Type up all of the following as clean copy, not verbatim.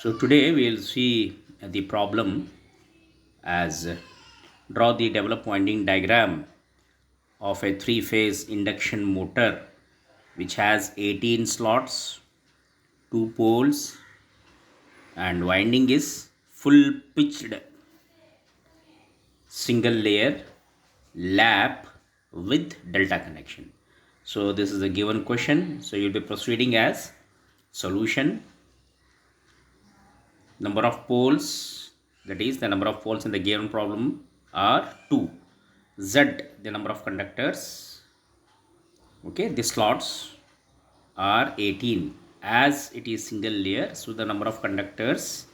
So today we'll see the problem as draw the developed winding diagram of a three-phase induction motor which has 18 slots, 2 poles, and winding is full pitched single layer lap with delta connection. So this is a given question. So you'll be proceeding as solution. Number of poles, that is the number of poles in the given problem, are 2. Z, the number of conductors. Okay, the slots are 18. As it is single layer, so the number of conductors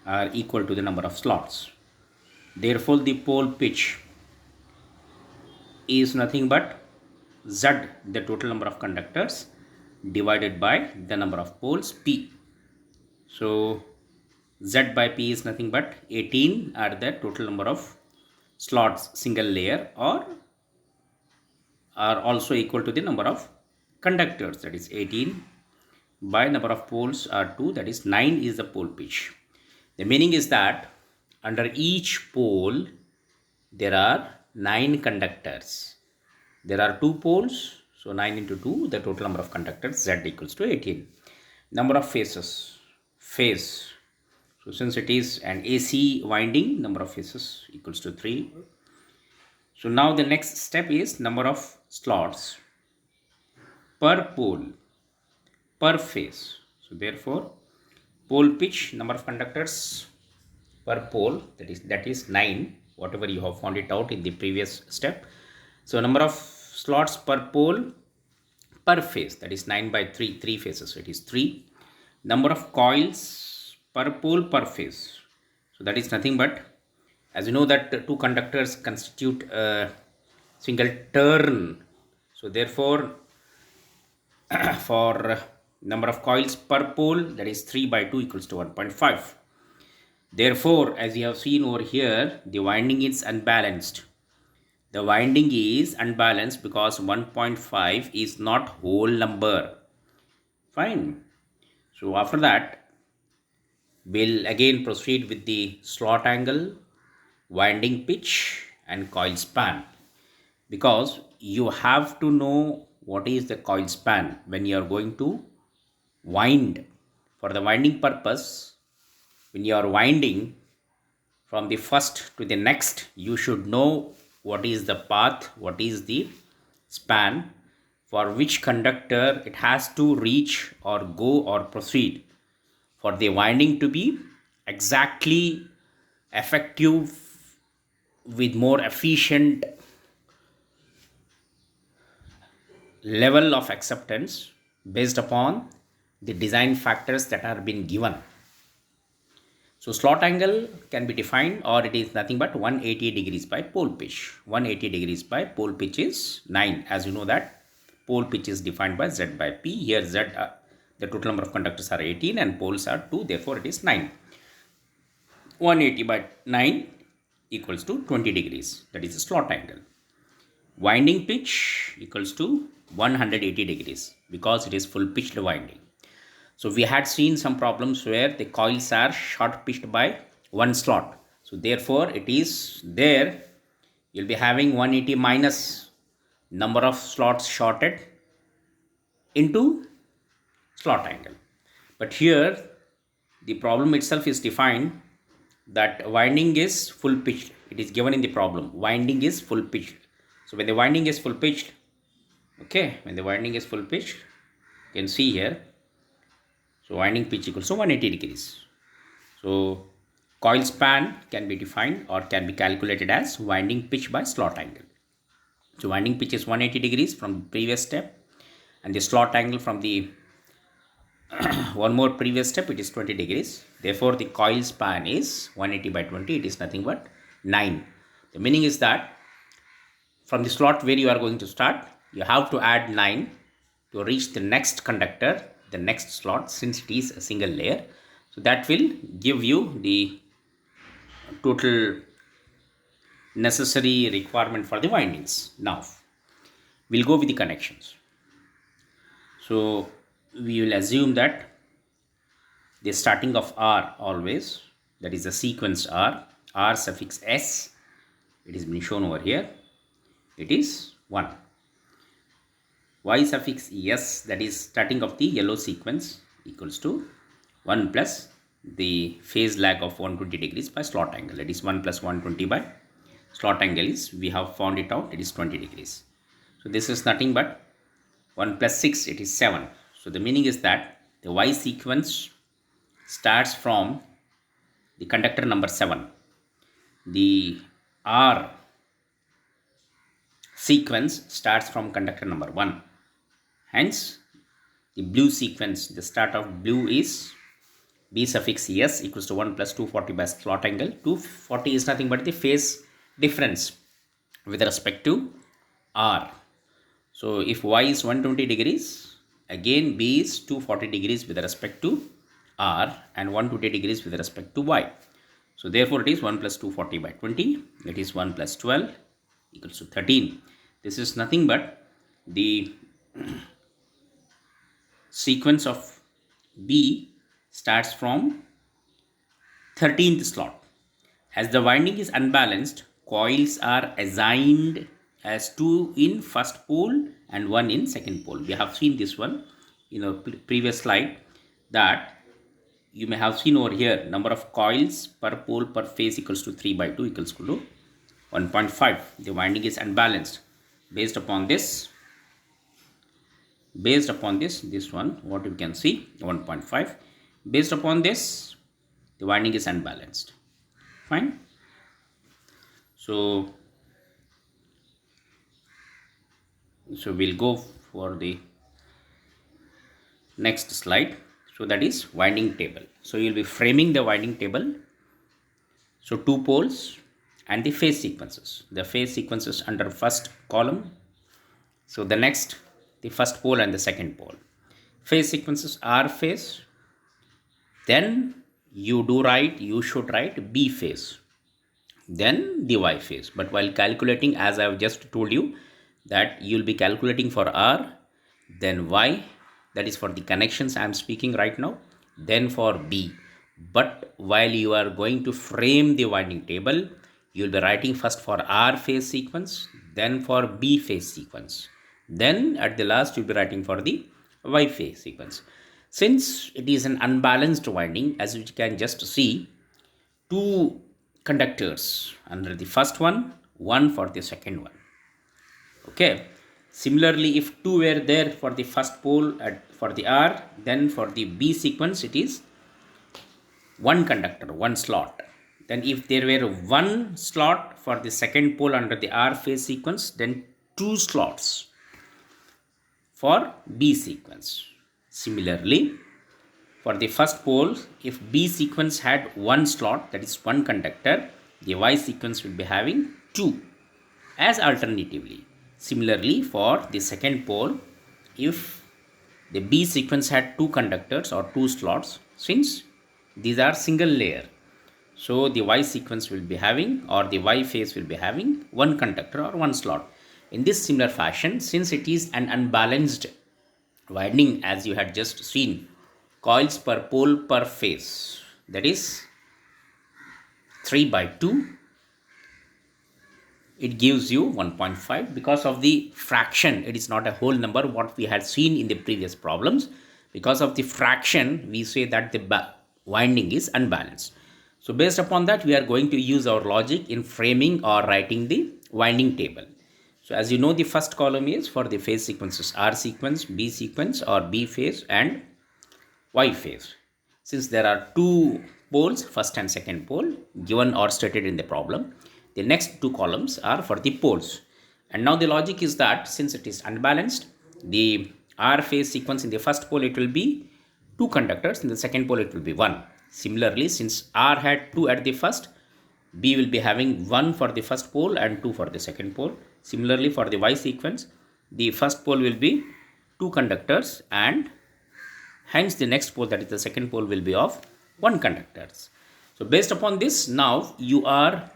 are equal to the number of slots. Therefore, the pole pitch is nothing but Z, the total number of conductors, divided by the number of poles P. So Z by P is nothing but 18 are the total number of slots single layer, or are also equal to the number of conductors, that is 18 by number of poles are 2, that is 9 is the pole pitch. The meaning is that under each pole there are 9 conductors. There are 2 poles, so 9 into 2, the total number of conductors Z equals to 18. Number of phases, phase. So since it is an AC winding, number of phases equals to 3. So now the next step is number of slots per pole per phase. So therefore, pole pitch, number of conductors per pole, that is 9, whatever you have found it out in the previous step. So number of slots per pole per phase, that is 9 by 3, 3 phases, so it is 3. Number of coils per pole per phase, so that is nothing but, as you know that two conductors constitute a single turn, so therefore for number of coils per pole, that is 3 by 2 equals to 1.5. Therefore, as you have seen over here, the winding is unbalanced. The winding is unbalanced because 1.5 is not whole number. Fine. So after that, we'll again proceed with the slot angle, winding pitch, and coil span, because you have to know what is the coil span when you are going to wind. For the winding purpose, when you are winding from the first to the next, you should know what is the path, what is the span, for which conductor it has to reach or go or proceed, for the winding to be exactly effective with more efficient level of acceptance based upon the design factors that are being given. So slot angle can be defined, or it is nothing but 180 degrees by pole pitch. 180 degrees by pole pitch is 9. As you know that pole pitch is defined by Z by P. Here Z, the total number of conductors are 18 and poles are 2. Therefore, it is 9. 180 by 9 equals to 20 degrees. That is the slot angle. Winding pitch equals to 180 degrees because it is full pitched winding. So we had seen some problems where the coils are short pitched by one slot. So therefore it is there, you'll be having 180 minus number of slots shorted into slot angle. But here the problem itself is defined that winding is full pitched. It is given in the problem. Winding is full pitched. So when the winding is full pitched, okay, when the winding is full pitched, you can see here. So winding pitch equals to 180 degrees. So coil span can be defined or can be calculated as winding pitch by slot angle. So winding pitch is 180 degrees from the previous step, and the slot angle from the one more previous step, it is 20 degrees. Therefore the coil span is 180 by 20, it is nothing but 9. The meaning is that from the slot where you are going to start, you have to add 9 to reach the next conductor, the next slot, since it is a single layer. So that will give you the total necessary requirement for the windings. Now we'll go with the connections. So we will assume that the starting of R always, that is the sequence R suffix S, it is been shown over here, it is 1. Y suffix S, that is starting of the yellow sequence, equals to 1 plus the phase lag of 120 degrees by slot angle, that is 1 plus 120 by slot angle is, we have found it out, it is 20 degrees. So this is nothing but 1 plus 6, it is 7. So the meaning is that the Y sequence starts from the conductor number 7. The R sequence starts from conductor number 1. Hence, the blue sequence, the start of blue is B suffix S equals to 1 plus 240 by slot angle. 240 is nothing but the phase difference with respect to R. So if Y is 120 degrees, again B is 240 degrees with respect to R and 120 degrees with respect to Y. So therefore it is 1 plus 240 by 20, it is 1 plus 12 equals to 13. This is nothing but the sequence of B starts from 13th slot. As the winding is unbalanced, coils are assigned as 2 in first pole and 1 in second pole. We have seen this one in a previous slide, that you may have seen over here, number of coils per pole per phase equals to 3 by 2 equals to 1.5. The winding is unbalanced. Based upon this one, what you can see, 1.5. Based upon this, the winding is unbalanced. Fine. So we'll go for the next slide. So that is winding table. So you'll be framing the winding table. So 2 poles and the phase sequences. The phase sequences under first column. So the next, the first pole and the second pole. Phase sequences R phase. Then you should write B phase. Then the Y phase. But while calculating, as I have just told you, that you will be calculating for R, then Y, that is for the connections I am speaking right now, then for B. But while you are going to frame the winding table, you will be writing first for R phase sequence, then for B phase sequence. Then at the last you will be writing for the Y phase sequence. Since it is an unbalanced winding, as you can just see, 2 conductors under the first one, 1 for the second one. Okay. Similarly, if 2 were there for the first pole for the R, then for the B sequence it is 1 conductor, 1 slot. Then if there were 1 slot for the second pole under the R phase sequence, then 2 slots for B sequence. Similarly, for the first pole, if B sequence had 1 slot, that is 1 conductor, the Y sequence will be having 2 as alternatively. Similarly, for the second pole, if the B sequence had 2 conductors or 2 slots, since these are single layer, so the Y sequence will be having, or the Y phase will be having 1 conductor or 1 slot. In this similar fashion, since it is an unbalanced winding, as you had just seen, coils per pole per phase, that is 3 by 2, it gives you 1.5. Because of the fraction, it is not a whole number what we had seen in the previous problems. Because of the fraction, we say that the winding is unbalanced. So based upon that, we are going to use our logic in framing or writing the winding table. So as you know, the first column is for the phase sequences, R sequence, B sequence, or B phase and Y phase. Since there are 2 poles, first and second pole, given or stated in the problem, the next 2 columns are for the poles. And now the logic is that since it is unbalanced, the R phase sequence in the first pole, it will be 2 conductors, in the second pole it will be 1. Similarly, since R had 2 at the first, B will be having 1 for the first pole and 2 for the second pole. Similarly, for the Y sequence, the first pole will be 2 conductors and hence the next pole, that is the second pole, will be of 1 conductors. So based upon this, now you are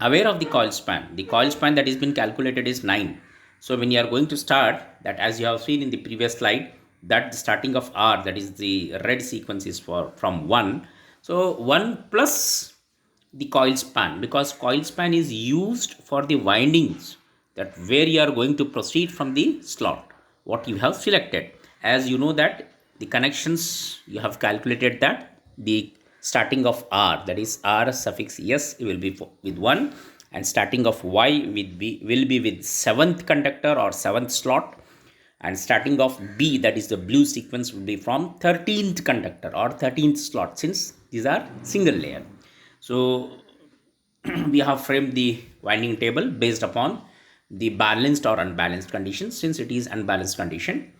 aware of the coil span. The coil span that has been calculated is 9. So when you are going to start that, as you have seen in the previous slide, that the starting of R, that is the red sequence, is for from 1. So 1 plus the coil span, because coil span is used for the windings, that where you are going to proceed from the slot what you have selected. As you know that the connections you have calculated that the starting of R, that is R suffix S, will be with 1, and starting of Y will be with 7th conductor or 7th slot, and starting of B, that is the blue sequence, will be from 13th conductor or 13th slot, since these are single layer. So we have framed the winding table based upon the balanced or unbalanced conditions. Since it is unbalanced condition,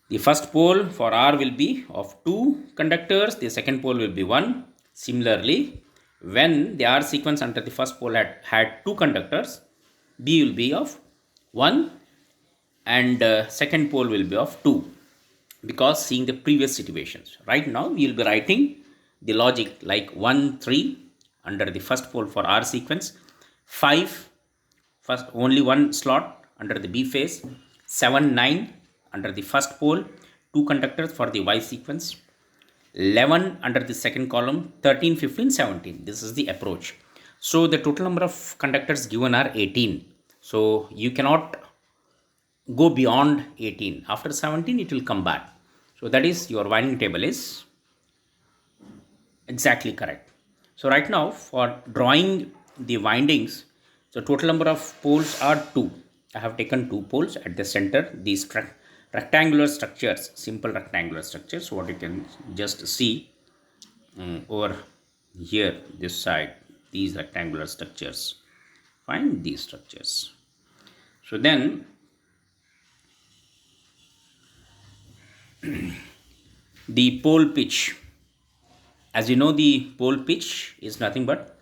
the first pole for R will be of 2 conductors, the second pole will be 1. Similarly, when the R sequence under the first pole had 2 conductors, B will be of 1, and second pole will be of 2, because seeing the previous situations. Right now we will be writing the logic like 1 3 under the first pole for R sequence, 5 first only one slot under the B phase, 7 9 under the first pole, 2 conductors for the Y sequence, 11 under the second column, 13 15 17. This is the approach. So the total number of conductors given are 18. So you cannot go beyond 18. After 17 it will come back. So that is, your winding table is exactly correct. So right now for drawing the windings, so total number of poles are 2. I have taken 2 poles at the center. These rectangular structures, simple rectangular structures, what you can just see over here, this side, these rectangular structures. Find these structures. So then the pole pitch, as you know, the pole pitch is nothing but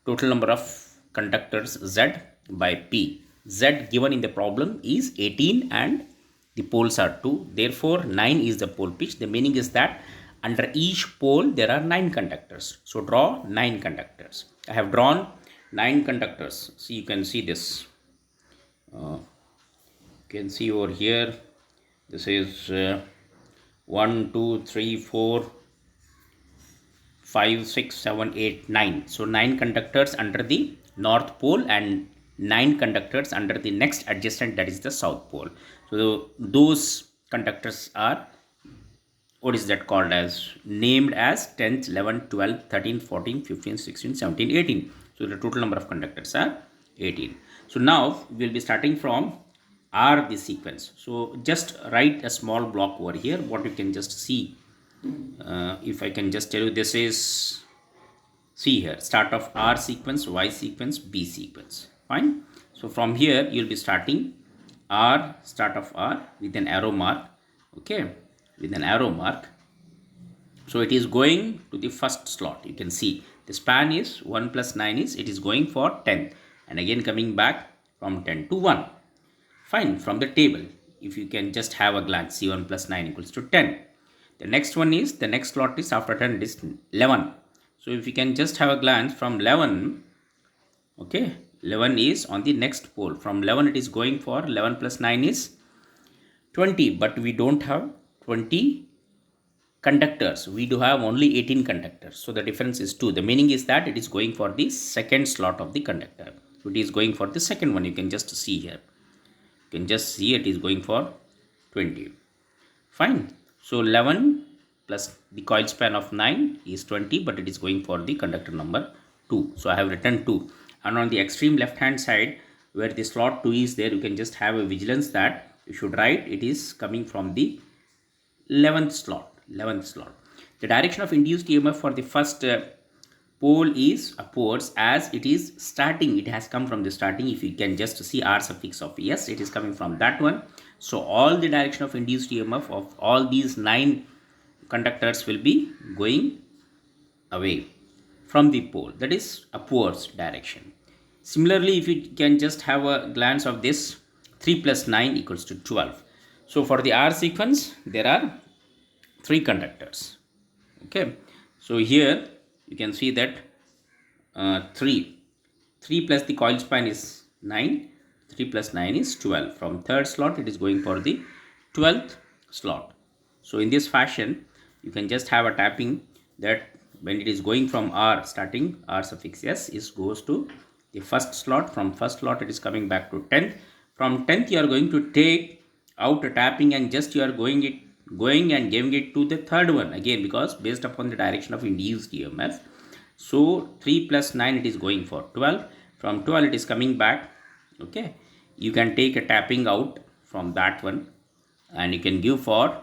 total number of conductors Z by P. Z given in the problem is 18 and the poles are 2. Therefore, 9 is the pole pitch. The meaning is that under each pole there are 9 conductors. So draw 9 conductors. I have drawn 9 conductors. See, you can see this. You can see over here. This is 1 2 3 4 5 6 7 8 9. So 9 conductors under the north pole and 9 conductors under the next adjacent, that is the south pole. So those conductors are, what is that called as, named as 10th 11th 12th 13th 14th 15th 16th 17th 18th. So the total number of conductors are 18. So now we will be starting from R, the sequence. So just write a small block over here. What you can just see, if I can just tell you, this is, see here, start of R sequence, Y sequence, B sequence. Fine. So from here you will be starting R, start of R with an arrow mark. Okay, with an arrow mark. So it is going to the first slot. You can see the span is 1 plus 9 is, it is going for 10, and again coming back from 10 to 1. Fine. From the table, if you can just have a glance, C1 plus 9 equals to 10. The next one is, the next slot is after 10, it is 11. So if you can just have a glance from 11, okay, 11 is on the next pole. From 11 it is going for 11 plus 9 is 20, but we don't have 20 conductors. We do have only 18 conductors. So the difference is 2. The meaning is that it is going for the second slot of the conductor. So it is going for the second one. You can just see here. You can just see it is going for 20. Fine. So 11 plus the coil span of 9 is 20, but it is going for the conductor number 2. So I have written 2. And on the extreme left hand side, where the slot 2 is there, you can just have a vigilance that you should write it is coming from the 11th slot. 11th slot. The direction of induced EMF for the first pole is upwards, as it is starting. It has come from the starting. If you can just see R suffix of S, it is coming from that one. So all the direction of induced EMF of all these 9 conductors will be going away from the pole, that is upwards direction. Similarly, if you can just have a glance of this, 3 plus 9 equals to 12. So for the R sequence, there are 3 conductors. Okay, so here you can see that 3 plus the coil span is 9. 3 plus 9 is 12. From third slot it is going for the 12th slot. So in this fashion, you can just have a tapping that when it is going from R, starting R suffix S, is goes to the first slot. From first slot, it is coming back to 10th. From 10th, you are going to take out a tapping and just you are going and giving it to the third one again, because based upon the direction of induced EMF. So 3 plus 9, it is going for 12. From 12, it is coming back. Okay, you can take a tapping out from that one and you can give for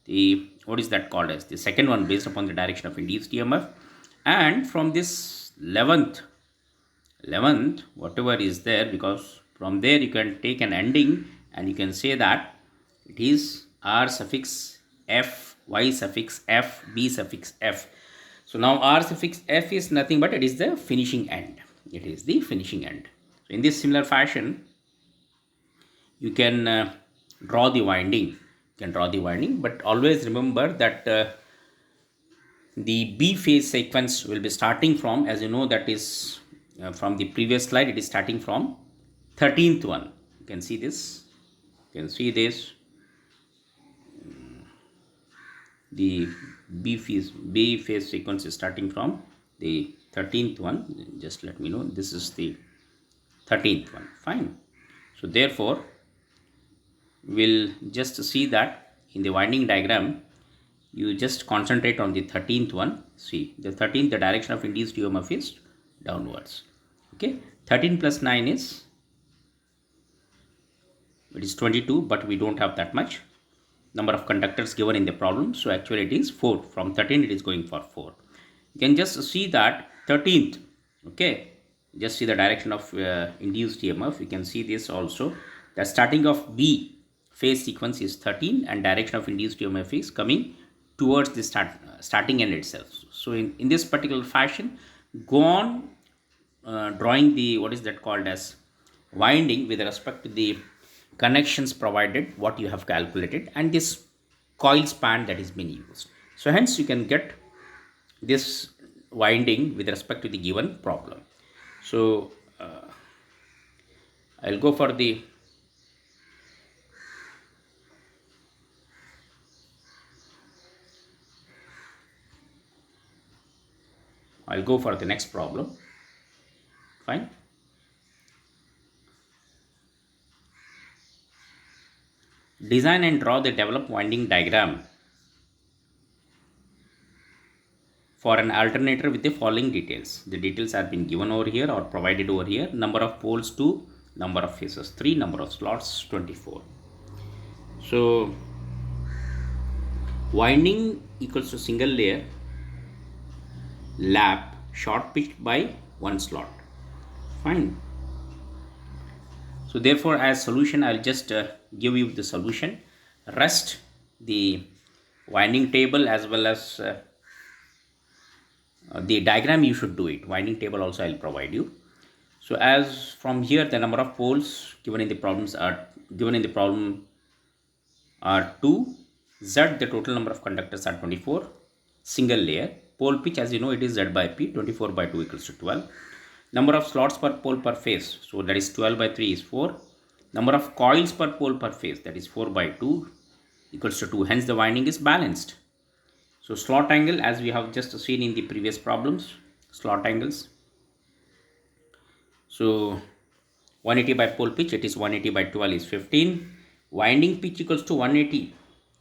the, what is that called as, the second one based upon the direction of induced EMF. And from this 11th whatever is there, because from there you can take an ending and you can say that it is R suffix F, Y suffix F, B suffix F. So now R suffix F is nothing but it is the finishing end. It is the finishing end. So in this similar fashion, you can draw the winding. You can draw the winding, but always remember that the B phase sequence will be starting from, as you know, that is from the previous slide, it is starting from 13th one. You can see this. You can see this. The B phase sequence is starting from the 13th one. Just let me know. This is the 13th one. Fine. So therefore, we'll just see that in the winding diagram, you just concentrate on the 13th one. See, the 13th, the direction of induced EMF is downwards. Okay, 13 plus 9 is, it is 22, but we don't have that much number of conductors given in the problem. So actually it is 4. From 13 it is going for 4. You can just see that 13th. Okay, just see the direction of induced EMF. You can see this also. The starting of B phase sequence is 13 and direction of induced EMF is coming towards the starting end itself. So in this particular fashion, go on drawing the, what is that called as, winding with respect to the connections provided, what you have calculated, and this coil span that is being used. So hence you can get this winding with respect to the given problem. So I'll go for the next problem. Fine. Design and draw the developed winding diagram for an alternator with the following details. The details have been given over here or provided over here. Number of poles 2, number of phases 3, number of slots 24. So winding equals to single layer, lap, short pitched by one slot. Fine. So therefore, as solution, I'll just give you the solution. Rest the winding table as well as the diagram, you should do it. Winding table also I'll provide you. So as from here, the number of poles given in the problems are 2. Z, the total number of conductors are 24. Single layer. Pole pitch, as you know, it is Z by P. 24 by 2 equals to 12. Number of slots per pole per phase, so that is 12 by 3 is 4. Number of coils per pole per phase, that is 4 by 2 equals to 2. Hence the winding is balanced. So slot angle, as we have just seen in the previous problems, slot angles. So 180 by pole pitch, it is 180 by 12 is 15. Winding pitch equals to 180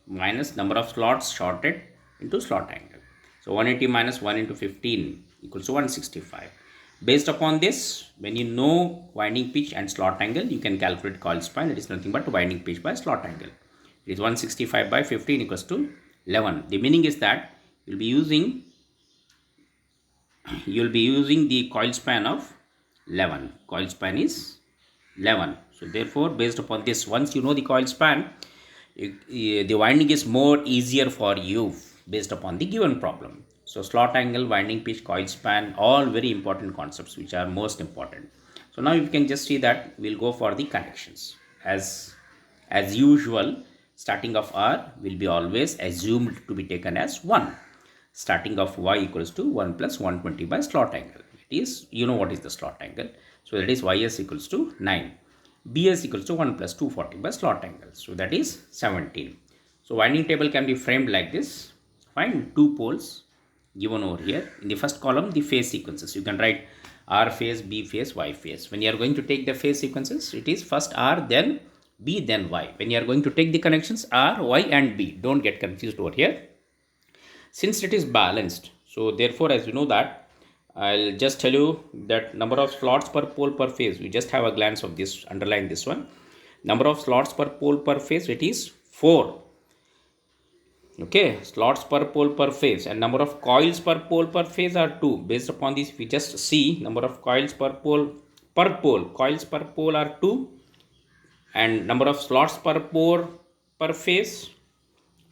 minus number of slots shorted into slot angle. So 180 minus 1 into 15 equals to 165. Based upon this, when you know winding pitch and slot angle, you can calculate coil span. It is nothing but winding pitch by slot angle. It is 165 by 15 equals to 11. The meaning is that you'll be using the coil span of 11. Coil span is 11. So therefore, based upon this, once you know the coil span, the winding is more easier for you based upon the given problem. So slot angle, winding pitch, coil span, all very important concepts which are most important. So now you can just see that we'll go for the connections. As usual, starting of R will be always assumed to be taken as 1. Starting of Y equals to 1 plus 120 by slot angle. It is, you know what is the slot angle. So that is YS equals to 9. BS equals to 1 plus 240 by slot angle. So that is 17. So winding table can be framed like this. Find two poles given over here. In the first column, the phase sequences. You can write R phase, B phase, Y phase. When you are going to take the phase sequences, it is first R, then B, then Y. When you are going to take the connections R, Y and B. Don't get confused over here. Since it is balanced, so therefore, as you know that, I'll just tell you that number of slots per pole per phase. We just have a glance of this, underline this one. Number of slots per pole per phase, it is 4. Okay, slots per pole per phase, and number of coils per pole per phase are 2. Based upon this, we just see number of coils per pole, coils per pole are 2, and number of slots per pole per phase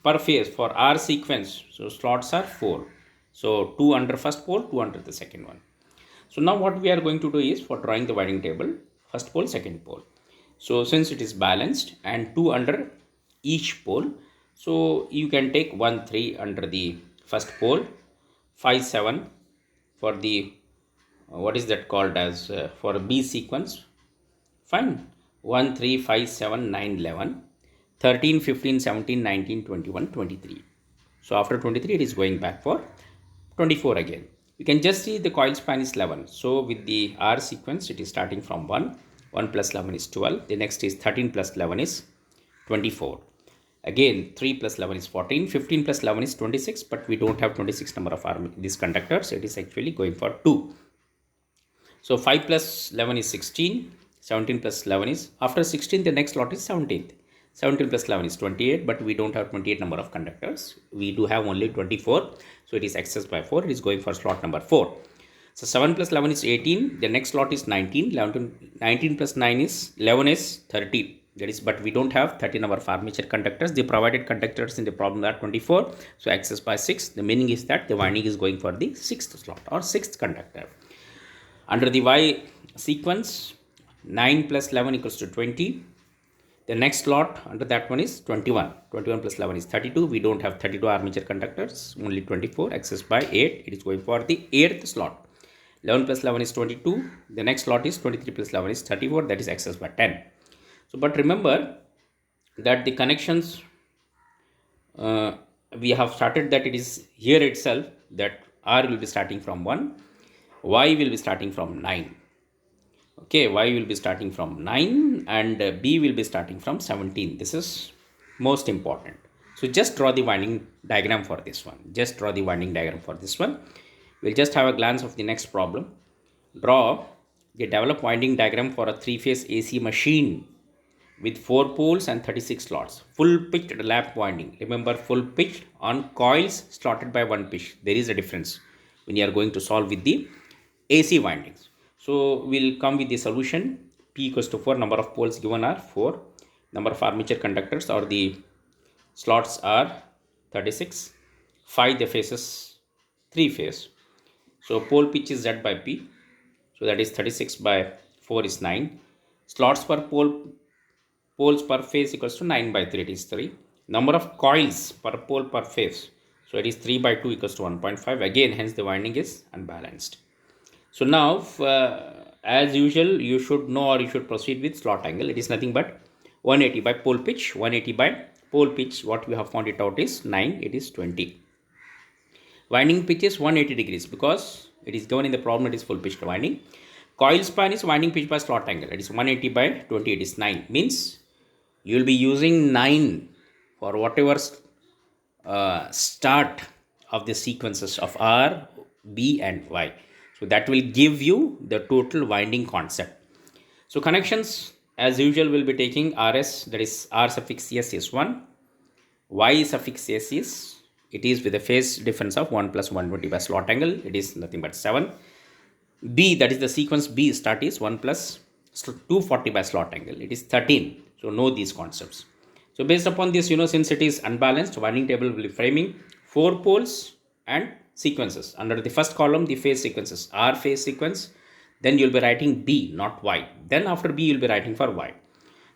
for R sequence. So slots are 4. So 2 under first pole, 2 under the second one. So now what we are going to do is, for drawing the winding table, first pole, second pole. So since it is balanced and 2 under each pole, so you can take 1 3 under the first pole, 5 7 for the what is that called as for B sequence. Fine. 1 3 5 7 9 11 13 15 17 19 21 23. So after 23 it is going back for 24 again. You can just see the coil span is 11. So with the R sequence, it is starting from 1. 1 plus 11 is 12. The next is 13 plus 11 is 24. Again, 3 plus 11 is 14. 15 plus 11 is 26. But we don't have 26 number of these conductors. It is actually going for 2. So 5 plus 11 is 16. 17 plus 11 is, after 16, the next slot is 17th. 17 plus 11 is 28, but we don't have 28 number of conductors. We do have only 24. So it is excess by 4. It is going for slot number 4. So 7 plus 11 is 18. The next slot is 19. 19 plus 9 is 11 is 30. That is, but we don't have 30 number of armature conductors. The provided conductors in the problem are 24. So excess by 6. The meaning is that the winding is going for the 6th slot or 6th conductor. Under the Y sequence, 9 plus 11 equals to 20. The next slot under that one is 21. 21 plus 11 is 32. We don't have 32 armature conductors, only 24. Excess by 8. It is going for the 8th slot. 11 plus 11 is 22. The next slot is 23 plus 11 is 34. That is excess by 10. So, but remember that the connections we have started that it is here itself that R will be starting from 1. Y will be starting from 9. Okay, Y will be starting from 9 and B will be starting from 17. This is most important. So just draw the winding diagram for this one. We'll just have a glance of the next problem. Draw the developed winding diagram for a 3-phase AC machine with 4 poles and 36 slots. Full pitched lap winding. Remember, full pitched on coils slotted by 1 pitch. There is a difference when you are going to solve with the AC windings. So we'll come with the solution. P equals to 4. Number of poles given are 4. Number of armature conductors or the slots are 36. 5 the phases, 3 phase. So pole pitch is Z by P. So that is 36 by 4 is 9. Slots per poles per phase equals to 9 by 3. It is 3. Number of coils per pole per phase. So it is 3 by 2 equals to 1.5. Again, hence the winding is unbalanced. So now, as usual, you should know or you should proceed with slot angle. It is nothing but 180 by pole pitch. 180 by pole pitch, what we have found it out is 9. It is 20. Winding pitch is 180 degrees because it is given in the problem. It is full pitched winding. Coil span is winding pitch by slot angle. It is 180 by 20. It is 9. Means you will be using 9 for whatever start of the sequences of R, B and Y. So that will give you the total winding concept. So connections as usual will be taking RS, that is R suffix S is 1. Y suffix S is, it is with a phase difference of 1 plus 120 by slot angle. It is nothing but 7. B, that is the sequence B start is 1 plus 240 by slot angle. It is 13. So know these concepts. So based upon this, since it is unbalanced, winding table will be framing 4 poles and sequences. Under the first column, the phase sequences, R phase sequence. Then you will be writing B, not Y. Then after B, you will be writing for Y.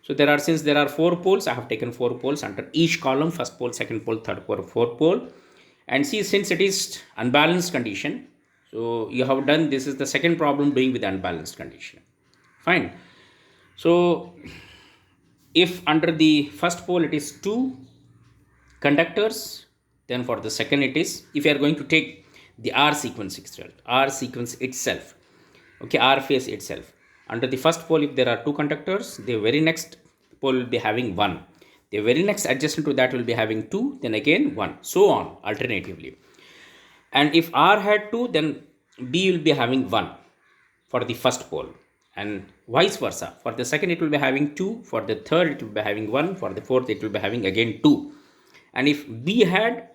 So since there are 4 poles, I have taken 4 poles under each column, first pole, second pole, third pole, fourth pole. And see, since it is unbalanced condition, so you have done, this is the second problem doing with unbalanced condition. Fine. So if under the first pole it is 2, conductors. Then for the second it is, if you are going to take the R sequence itself, okay, R phase itself, under the first pole if there are two conductors, the very next pole will be having one, the very next adjacent to that will be having two, then again one, so on alternatively. And if R had 2, then B will be having 1 for the first pole, and vice versa. For the second it will be having 2, for the third it will be having 1, for the fourth it will be having again 2. And if B had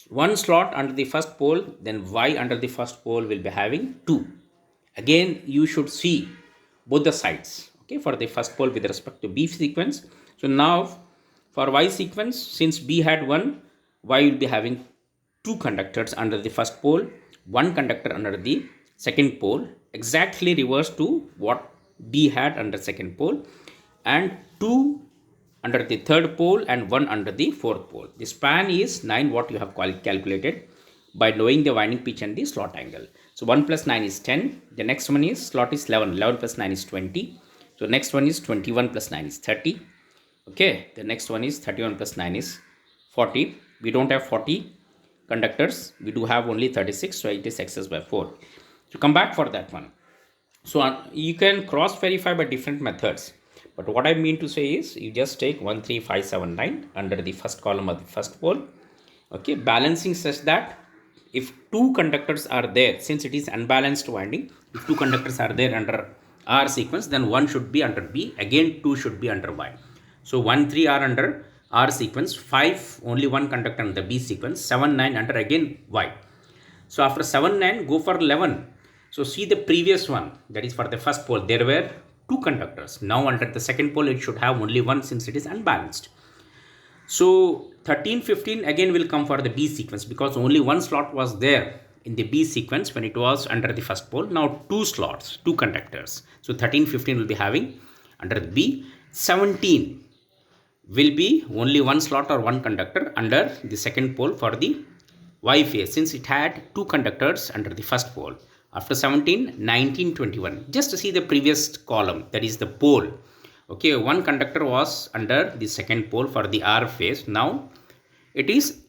one slot under the first pole, then Y under the first pole will be having 2. Again you should see both the sides, okay, for the first pole with respect to B sequence. So now for Y sequence, since B had 1, Y will be having 2 conductors under the first pole, 1 conductor under the second pole, exactly reverse to what B had under second pole, and 2 under the third pole and 1 under the fourth pole. The span is 9, what you have calculated by knowing the winding pitch and the slot angle. So 1 plus 9 is 10. The next one is slot is 11. 11 plus 9 is 20. So next one is 21 plus 9 is 30. Okay. The next one is 31 plus 9 is 40. We don't have 40 conductors. We do have only 36. So it is excess by 4. So come back for that one. So you can cross verify by different methods. But what I mean to say is you just take 1, 3, 5, 7, 9 under the first column of the first pole. Okay. Balancing such that if two conductors are there, since it is unbalanced winding, if two conductors are there under R sequence, then one should be under B, again 2 should be under Y. So 1, 3 are under R sequence, 5 only one conductor under B sequence, 7, 9 under again Y. So after 7, 9 go for 11. So see the previous one, that is for the first pole, there were two conductors. Now under the second pole it should have only one since it is unbalanced. So 13, 15 again will come for the B sequence because only one slot was there in the B sequence when it was under the first pole. Now two slots, two conductors. So 13, 15 will be having under the B. 17 will be only one slot or one conductor under the second pole for the Y phase, since it had two conductors under the first pole. After 17, 19, 21. Just to see the previous column, that is the pole. Okay, one conductor was under the second pole for the R phase. Now it is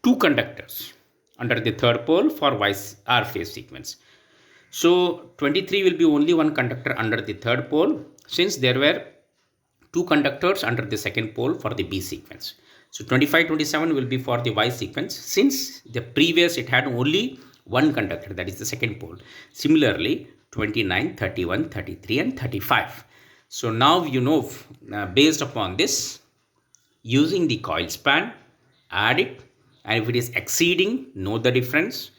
two conductors under the third pole for R phase sequence. So 23 will be only one conductor under the third pole, since there were two conductors under the second pole for the B sequence. So 25, 27 will be for the Y sequence, since the previous it had only one conductor, that is the second pole. Similarly 29, 31, 33 and 35. So now you know, based upon this, using the coil span, add it, and if it is exceeding, know the difference.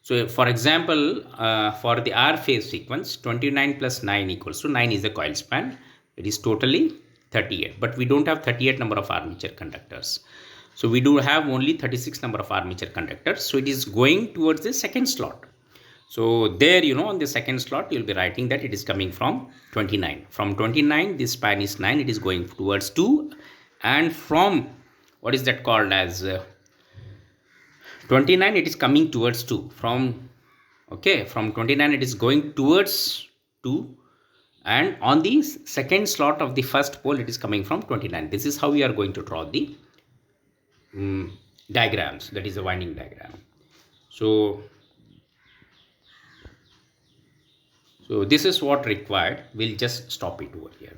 So for example, for the R phase sequence, 29 plus 9 equals to 9 is the coil span. It is totally 38, but we don't have 38 number of armature conductors. So we do have only 36 number of armature conductors. So it is going towards the second slot. So there, you know, on the second slot, you'll be writing that it is coming from 29. From 29, this span is 9. It is going towards 2. And from, what is that called as 29, it is coming towards 2. From 29, it is going towards 2. And on the second slot of the first pole, it is coming from 29. This is how we are going to draw the diagrams. That is the winding diagram. So this is what required. We'll just stop it over here.